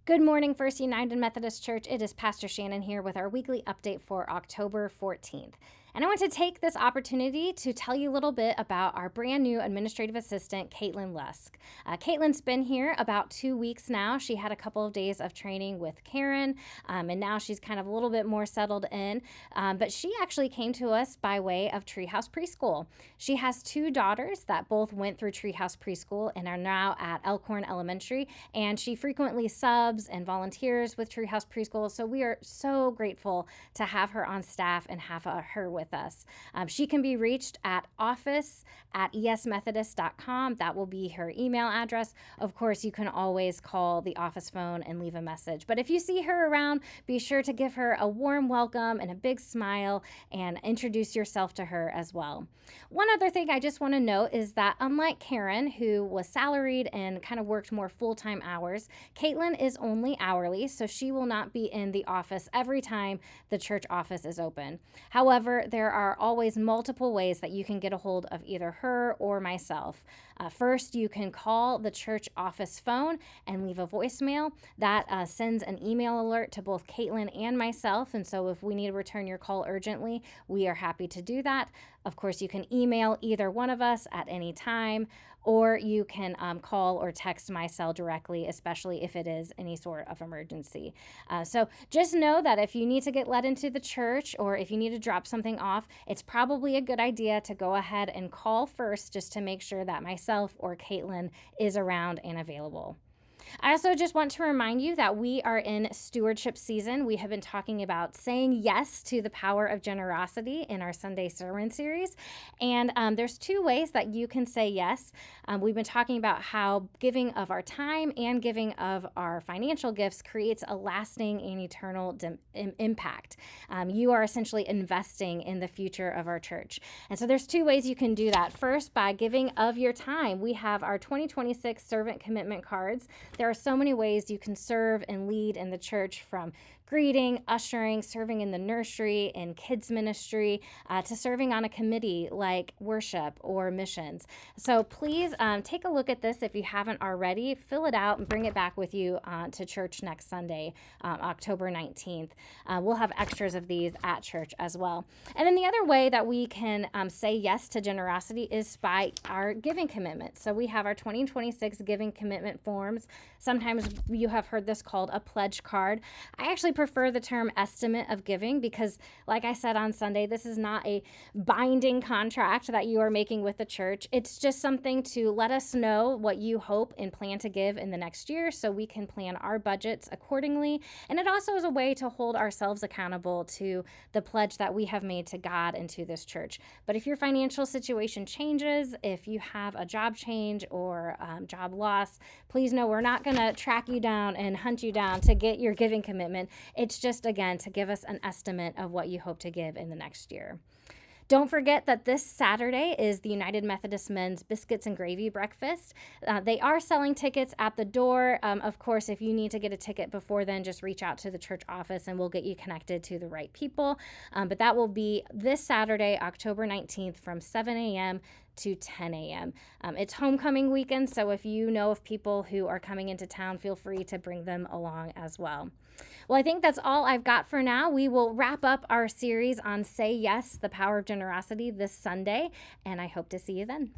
Good morning, First United Methodist Church. It is Pastor Shannon here with our weekly update for October 14th. And I want to take this opportunity to tell you a little bit about our brand new administrative assistant, Caitlin Lusk. Caitlin's been here about 2 weeks now. She had a couple of days of training with Karen, and now she's kind of a little bit more settled in. But she actually came to us by way of Treehouse Preschool. She has two daughters that both went through Treehouse Preschool and are now at Elkhorn Elementary, and she frequently subs and volunteers with Treehouse Preschool. So we are so grateful to have her on staff and have her with us. She can be reached at office@esmethodist.com. That will be her email address. Of course, you can always call the office phone and leave a message. But if you see her around, be sure to give her a warm welcome and a big smile and introduce yourself to her as well. One other thing I just want to note is that unlike Karen, who was salaried and kind of worked more full-time hours, Caitlin is only hourly, so she will not be in the office every time the church office is open. However, there are always multiple ways that you can get a hold of either her or myself. First, you can call the church office phone and leave a voicemail. That sends an email alert to both Caitlin and myself, and so if we need to return your call urgently, we are happy to do that. Of course, you can email either one of us at any time, or you can call or text my cell directly, especially if it is any sort of emergency. So just know that if you need to get let into the church or if you need to drop something off, it's probably a good idea to go ahead and call first just to make sure that myself or Caitlin is around and available. I also just want to remind you that we are in stewardship season. We have been talking about saying yes to the power of generosity in our Sunday sermon series. And there's two ways that you can say yes. We've been talking about how giving of our time and giving of our financial gifts creates a lasting and eternal impact. You are essentially investing in the future of our church. And so there's two ways you can do that. First, by giving of your time. We have our 2026 servant commitment cards. There are so many ways you can serve and lead in the church, from greeting, ushering, serving in the nursery and kids ministry, to serving on a committee like worship or missions. So please take a look at this if you haven't already. Fill it out and bring it back with you to church next Sunday, October 19th. We'll have extras of these at church as well. And then the other way that we can say yes to generosity is by our giving commitment. So we have our 2026 giving commitment forms. Sometimes you have heard this called a pledge card. I actually prefer the term estimate of giving because, like I said on Sunday, this is not a binding contract that you are making with the church. It's just something to let us know what you hope and plan to give in the next year so we can plan our budgets accordingly. And it also is a way to hold ourselves accountable to the pledge that we have made to God and to this church. But if your financial situation changes, if you have a job change or job loss, please know we're not going to track you down and hunt you down to get your giving commitment. It's just, again, to give us an estimate of what you hope to give in the next year. Don't forget that this Saturday is the United Methodist Men's Biscuits and Gravy Breakfast. They are selling tickets at the door. Of course, if you need to get a ticket before then, just reach out to the church office and we'll get you connected to the right people. But that will be this Saturday, October 19th from 7 a.m. to 10 a.m. It's homecoming weekend, so if you know of people who are coming into town, feel free to bring them along as well. Well, I think that's all I've got for now. We will wrap up our series on Say Yes, the Power of Generosity this Sunday, and I hope to see you then.